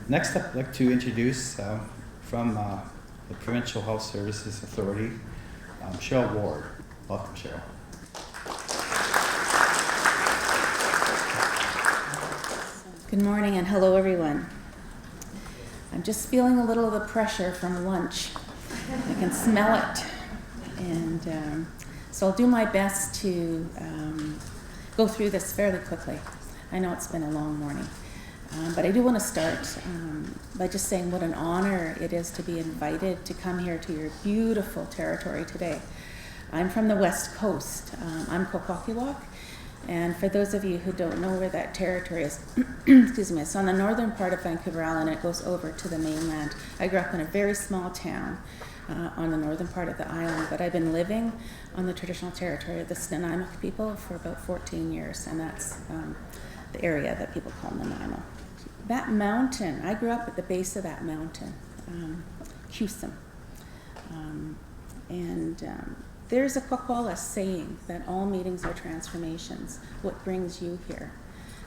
Next up, I'd like to introduce from the Provincial Health Services Authority, Cheryl Ward. Welcome, Cheryl. Good morning and hello everyone. I'm just feeling a little of the pressure from lunch. I can smell it. And so I'll do my best to go through this fairly quickly. I know it's been a long morning. But I do want to start by just saying what an honor it is to be invited to come here to your beautiful territory today. I'm from the West Coast. I'm Kwakwaka'wakw. And for those of you who don't know where that territory is, excuse me, it's on the northern part of Vancouver Island. It goes over to the mainland. I grew up in a very small town on the northern part of the island, but I've been living on the traditional territory of the Snuneymuxw people for about 14 years, and that's the area that people call Nanaimo. That mountain, I grew up at the base of that mountain, Cusum. There's a Kwakwala saying that all meetings are transformations. What brings you here?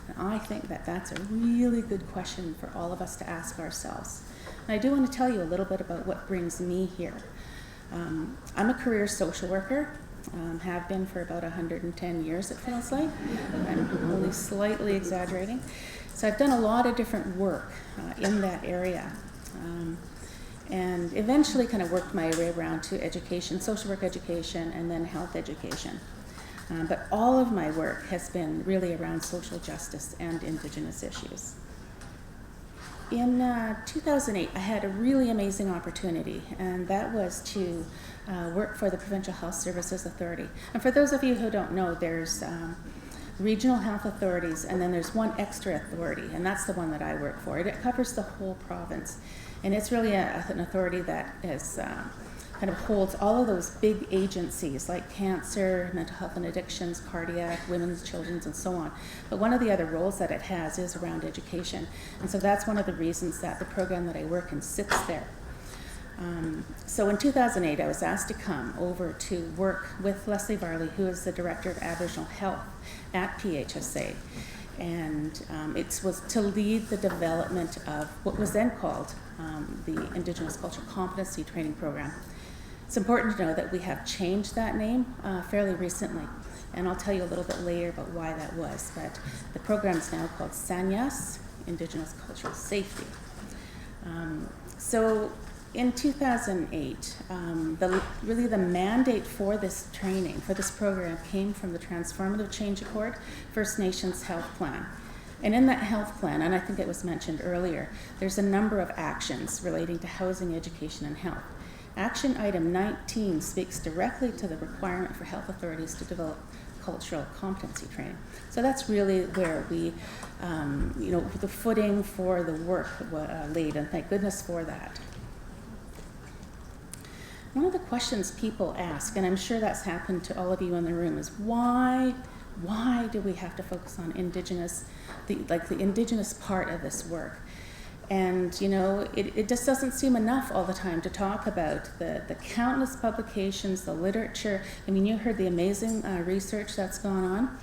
And I think that that's a really good question for all of us to ask ourselves. And I do want to tell you a little bit about what brings me here. I'm a career social worker, have been for about 110 years, it feels like. I'm only slightly exaggerating. So I've done a lot of different work in that area. And eventually kind of worked my way around to education, social work education, and then health education. But all of my work has been really around social justice and Indigenous issues. In 2008, I had a really amazing opportunity, and that was to work for the Provincial Health Services Authority. And for those of you who don't know, there's regional health authorities, and then there's one extra authority, and that's the one that I work for. It covers the whole province. And it's really an authority that is, kind of holds all of those big agencies like cancer, mental health and addictions, cardiac, women's, children's, and so on. But one of the other roles that it has is around education. And so that's one of the reasons that the program that I work in sits there. So in 2008, I was asked to come over to work with Leslie Varley, who is the Director of Aboriginal Health at PHSA. And it was to lead the development of what was then called the Indigenous Cultural Competency Training Program. It's important to know that we have changed that name fairly recently, and I'll tell you a little bit later about why that was. But the program is now called SANYAS, Indigenous Cultural Safety. So in 2008, the mandate for this training, for this program, came from the Transformative Change Accord, First Nations Health Plan. And in that health plan, and I think it was mentioned earlier, there's a number of actions relating to housing, education, and health. Action item 19 speaks directly to the requirement for health authorities to develop cultural competency training. So that's really where we, the footing for the work laid, and thank goodness for that. One of the questions people ask, and I'm sure that's happened to all of you in the room, is why do we have to focus on Indigenous, the Indigenous part of this work? And it just doesn't seem enough all the time to talk about the countless publications, the literature. I mean, you heard the amazing research that's gone on.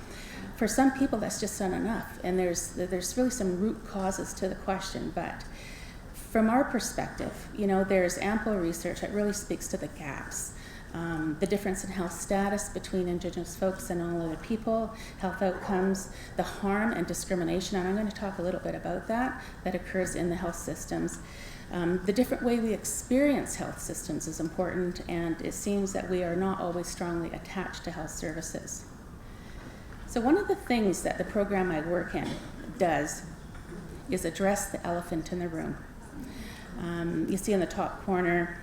For some people, that's just not enough, and there's really some root causes to the question. But from our perspective, there's ample research that really speaks to the gaps. The difference in health status between Indigenous folks and all other people, health outcomes, the harm and discrimination, and I'm going to talk a little bit about that occurs in the health systems. The different way we experience health systems is important, and it seems that we are not always strongly attached to health services. So one of the things that the program I work in does is address the elephant in the room. You see in the top corner,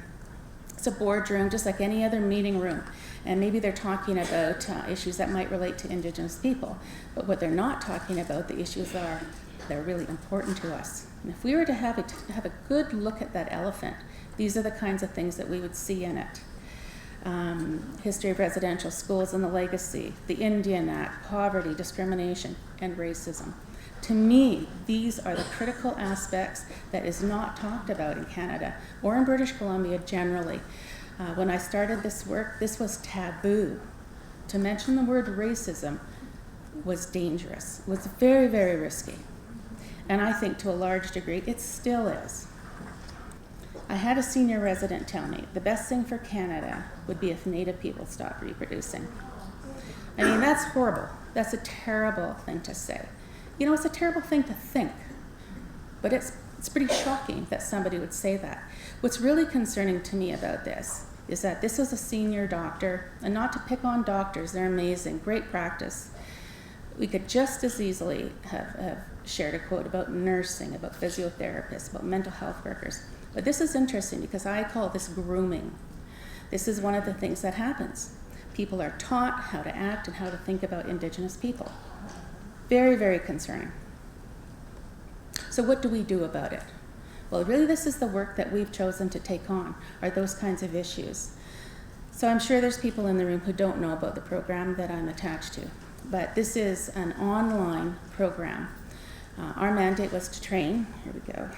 it's a boardroom, just like any other meeting room. And maybe they're talking about issues that might relate to Indigenous people. But what they're not talking about, the issues that are really important to us. And if we were to have a good look at that elephant, these are the kinds of things that we would see in it. History of residential schools and the legacy, the Indian Act, poverty, discrimination, and racism. To me, these are the critical aspects that is not talked about in Canada or in British Columbia generally. When I started this work, this was taboo. To mention the word racism was dangerous, was very, very risky. And I think to a large degree, it still is. I had a senior resident tell me the best thing for Canada would be if Native people stopped reproducing. I mean, that's horrible. That's a terrible thing to say. You know, it's a terrible thing to think, but it's pretty shocking that somebody would say that. What's really concerning to me about this is that this is a senior doctor, and not to pick on doctors, they're amazing, great practice. We could just as easily have shared a quote about nursing, about physiotherapists, about mental health workers. But this is interesting because I call this grooming. This is one of the things that happens. People are taught how to act and how to think about Indigenous people. Very, very concerning. So what do we do about it? Well, really this is the work that we've chosen to take on, are those kinds of issues. So I'm sure there's people in the room who don't know about the program that I'm attached to, but this is an online program. Our mandate was to train, here we go,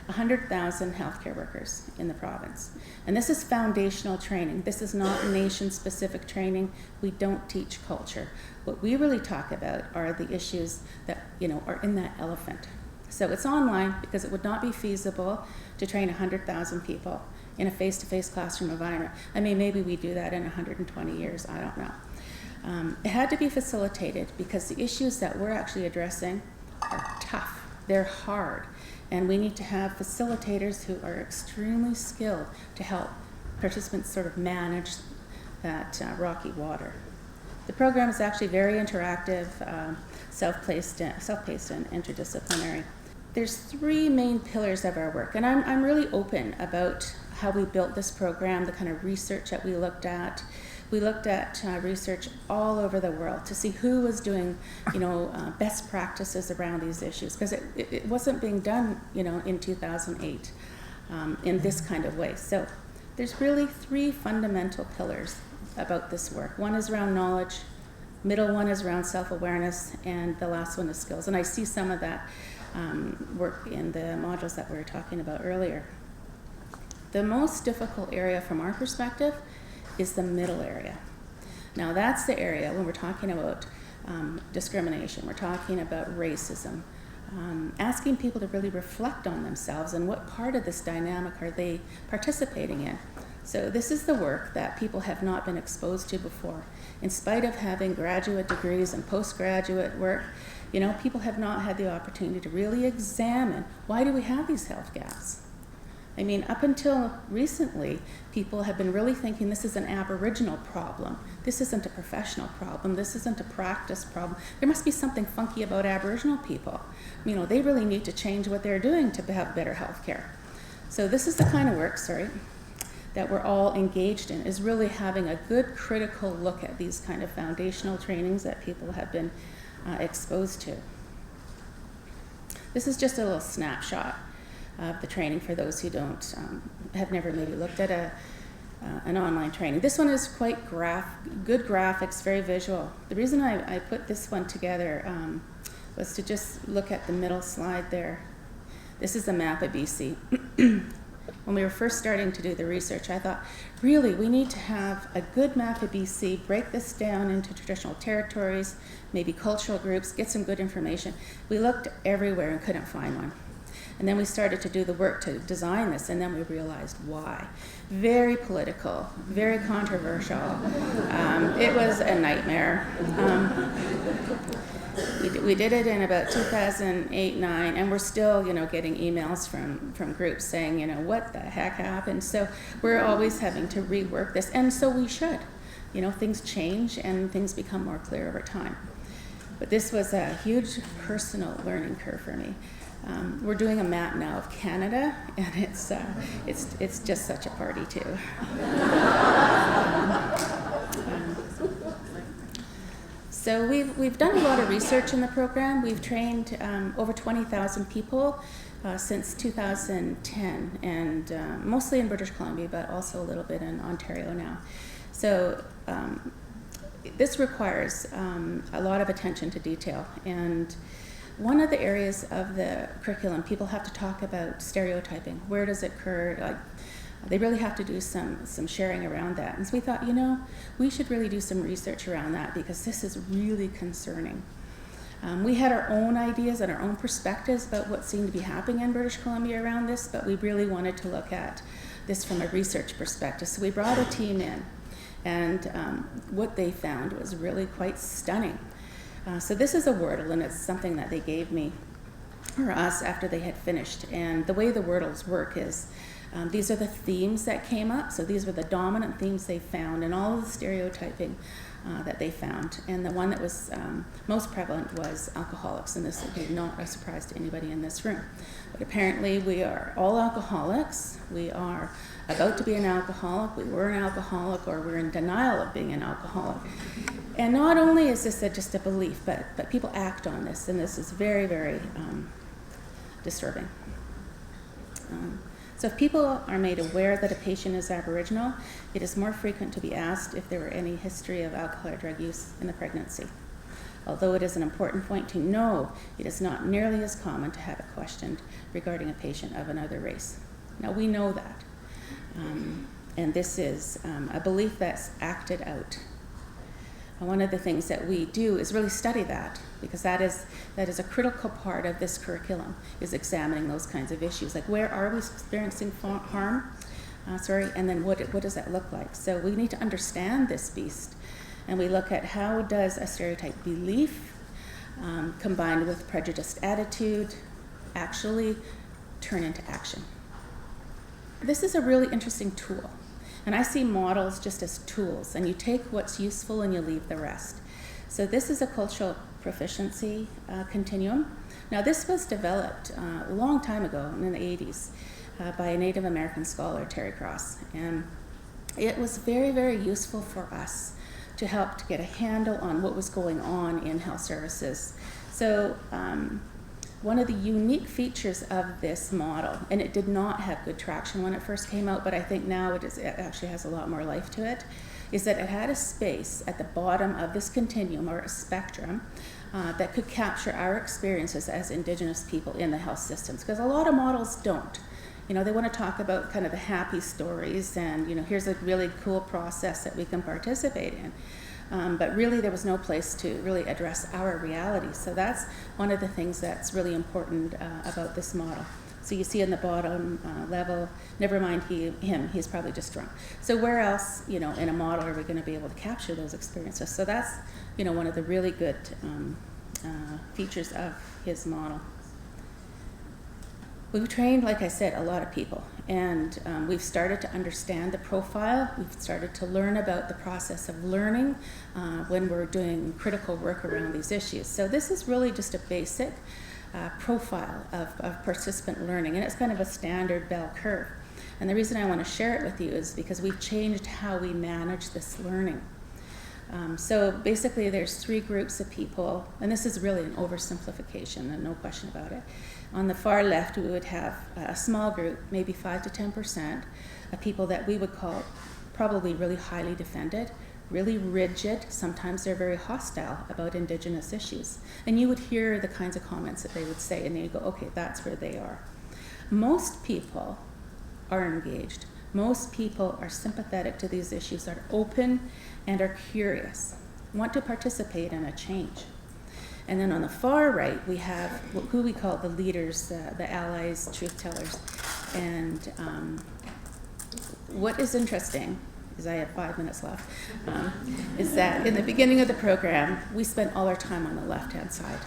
100,000 healthcare workers in the province. And this is foundational training. This is not nation-specific training. We don't teach culture. What we really talk about are the issues that, are in that elephant. So it's online because it would not be feasible to train 100,000 people in a face-to-face classroom environment. I mean, maybe we do that in 120 years, I don't know. It had to be facilitated because the issues that we're actually addressing are tough. They're hard. And we need to have facilitators who are extremely skilled to help participants sort of manage that rocky water. The program is actually very interactive, self-paced and interdisciplinary. There's three main pillars of our work, and I'm really open about how we built this program, the kind of research that we looked at. We looked at research all over the world to see who was doing, best practices around these issues, because it wasn't being done, in 2008 in this kind of way. So there's really three fundamental pillars about this work. One is around knowledge, middle one is around self-awareness, and the last one is skills. And I see some of that work in the modules that we were talking about earlier. The most difficult area from our perspective is the middle area. Now that's the area when we're talking about discrimination, we're talking about racism, asking people to really reflect on themselves and what part of this dynamic are they participating in. So this is the work that people have not been exposed to before. In spite of having graduate degrees and postgraduate work, people have not had the opportunity to really examine, why do we have these health gaps? I mean, up until recently, people have been really thinking this is an Aboriginal problem. This isn't a professional problem. This isn't a practice problem. There must be something funky about Aboriginal people. They really need to change what they're doing to have better health care. So this is the kind of work, that we're all engaged in, is really having a good critical look at these kind of foundational trainings that people have been exposed to. This is just a little snapshot of the training for those who have never maybe looked at an online training. This one is quite good graphics, very visual. The reason I put this one together was to just look at the middle slide there. This is a map of BC. When we were first starting to do the research, I thought, really, we need to have a good map of BC, break this down into traditional territories, maybe cultural groups, get some good information. We looked everywhere and couldn't find one. And then we started to do the work to design this, and then we realized why. Very political, very controversial. It was a nightmare. We did it in about 2008-9, and we're still, getting emails from groups saying, what the heck happened? So we're always having to rework this, and so we should. Things change and things become more clear over time. But this was a huge personal learning curve for me. We're doing a map now of Canada, and it's just such a party too. So we've done a lot of research in the program. We've trained over 20,000 people since 2010, and mostly in British Columbia, but also a little bit in Ontario now. So this requires a lot of attention to detail, and one of the areas of the curriculum, people have to talk about stereotyping. Where does it occur? They really have to do some sharing around that. And so we thought, we should really do some research around that because this is really concerning. We had our own ideas and our own perspectives about what seemed to be happening in British Columbia around this, but we really wanted to look at this from a research perspective. So we brought a team in, and what they found was really quite stunning. So this is a Wordle, and it's something that they gave me, or us, after they had finished. And the way the Wordles work is, these are the themes that came up. So these were the dominant themes they found, and all of the stereotyping that they found. And the one that was most prevalent was alcoholics, and this would be not a surprise to anybody in this room. But apparently we are all alcoholics. We are about to be an alcoholic, we were an alcoholic, or we're in denial of being an alcoholic. And not only is this just a belief, but people act on this, and this is very, very disturbing. So if people are made aware that a patient is Aboriginal, it is more frequent to be asked if there were any history of alcohol or drug use in the pregnancy. Although it is an important point to know, it is not nearly as common to have it questioned regarding a patient of another race. Now we know that, and this is a belief that's acted out. And one of the things that we do is really study that, because that is a critical part of this curriculum, is examining those kinds of issues. Like, where are we experiencing harm? And then what does that look like? So we need to understand this beast, and we look at how does a stereotype belief combined with prejudiced attitude actually turn into action. This is a really interesting tool. And I see models just as tools, and you take what's useful and you leave the rest. So this is a cultural proficiency continuum. Now this was developed a long time ago, in the 80s, by a Native American scholar, Terry Cross. And it was very, very useful for us to help to get a handle on what was going on in health services. So one of the unique features of this model, and it did not have good traction when it first came out, but I think now it actually has a lot more life to it, is that it had a space at the bottom of this continuum, or a spectrum, that could capture our experiences as Indigenous people in the health systems, because a lot of models don't. You know, they want to talk about kind of the happy stories, and here's a really cool process that we can participate in. But really there was no place to really address our reality. So that's one of the things that's really important about this model. So you see in the bottom level, never mind him, he's probably just drunk. So where else, in a model are we going to be able to capture those experiences? So that's, one of the really good features of his model. We've trained, like I said, a lot of people, and we've started to understand the profile. We've started to learn about the process of learning when we're doing critical work around these issues. So this is really just a basic profile of participant learning, and it's kind of a standard bell curve. And the reason I want to share it with you is because we've changed how we manage this learning. So basically there's 3 groups of people, and this is really an oversimplification, and no question about it. On the far left, we would have a small group, maybe 5 to 10%, of people that we would call probably really highly defended, really rigid. Sometimes they're very hostile about Indigenous issues. And you would hear the kinds of comments that they would say, and then you go, okay, that's where they are. Most people are engaged. Most people are sympathetic to these issues, are open and are curious, want to participate in a change. And then on the far right, we have who we call the leaders, the allies, truth tellers. And what is interesting, is I have 5 minutes left, is that in the beginning of the program, we spent all our time on the left-hand side,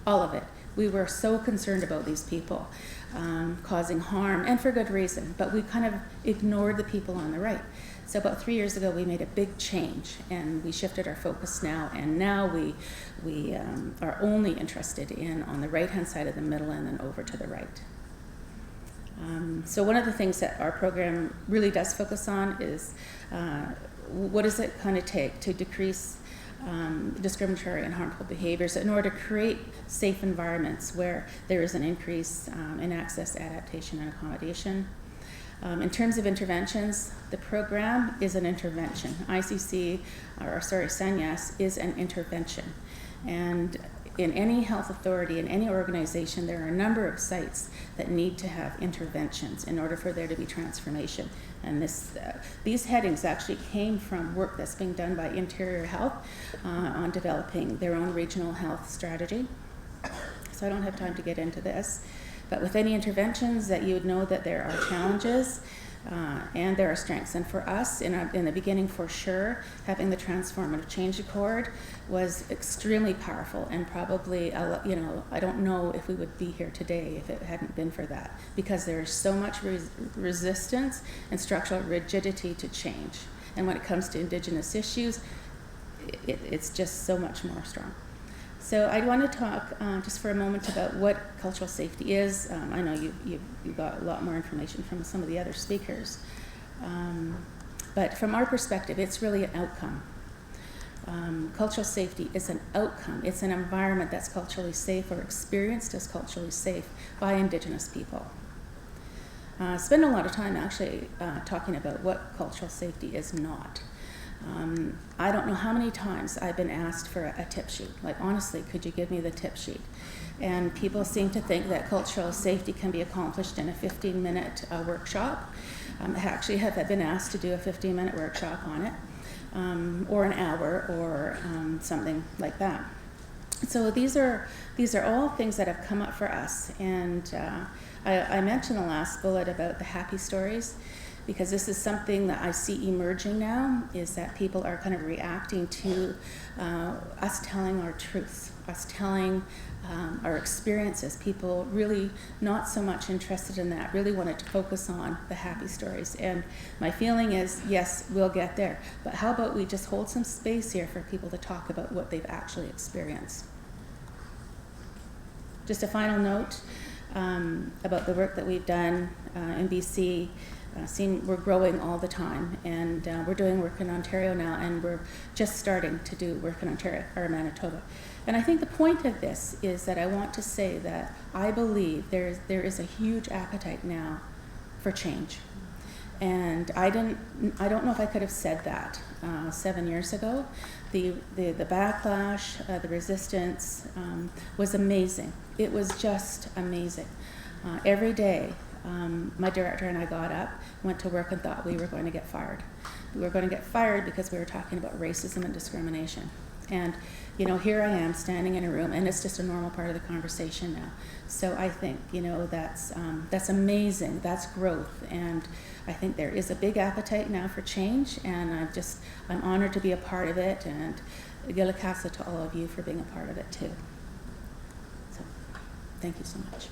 all of it. We were so concerned about these people causing harm, and for good reason, but we kind of ignored the people on the right. So about 3 years ago, we made a big change, and we shifted our focus now, and now we are only interested in on the right-hand side of the middle and then over to the right. So one of the things that our program really does focus on is what does it kind of take to decrease discriminatory and harmful behaviors in order to create safe environments where there is an increase in access, adaptation, and accommodation. In terms of interventions, the program is an intervention. ICC, Sanyas, is an intervention. And in any health authority, in any organization, there are a number of sites that need to have interventions in order for there to be transformation. And these headings actually came from work that's being done by Interior Health on developing their own regional health strategy. So I don't have time to get into this. But with any interventions, that you would know that there are challenges and there are strengths. And for us, in the beginning, for sure, having the Transformative Change Accord was extremely powerful, and probably, I don't know if we would be here today if it hadn't been for that, because there is so much resistance and structural rigidity to change. And when it comes to Indigenous issues, it's just so much more strong. So I want to talk just for a moment about what cultural safety is. I know you got a lot more information from some of the other speakers. But from our perspective, it's really an outcome. Cultural safety is an outcome. It's an environment that's culturally safe or experienced as culturally safe by Indigenous people. Spend a lot of time actually talking about what cultural safety is not. I don't know how many times I've been asked for a tip sheet. Like, honestly, could you give me the tip sheet? And people seem to think that cultural safety can be accomplished in a 15-minute workshop. I actually have been asked to do a 15-minute workshop on it, or an hour, or something like that. So these are all things that have come up for us. And I mentioned the last bullet about the happy stories, because this is something that I see emerging now, is that people are kind of reacting to us telling our truths, us telling our experiences. People really not so much interested in that, really wanted to focus on the happy stories. And my feeling is, yes, we'll get there, but how about we just hold some space here for people to talk about what they've actually experienced. Just a final note about the work that we've done in BC. We're growing all the time, and we're doing work in Ontario now, and we're just starting to do work in Ontario or Manitoba. And I think the point of this is that I want to say that I believe there is a huge appetite now for change. And I don't know if I could have said that 7 years ago. The backlash, the resistance was amazing. It was just amazing. Every day, my director and I got up, went to work, and thought we were going to get fired. We were going to get fired because we were talking about racism and discrimination. And, here I am standing in a room, and it's just a normal part of the conversation now. So I think, that's amazing. That's growth. And I think there is a big appetite now for change, and I'm honored to be a part of it, and gila casa to all of you for being a part of it too. So thank you so much.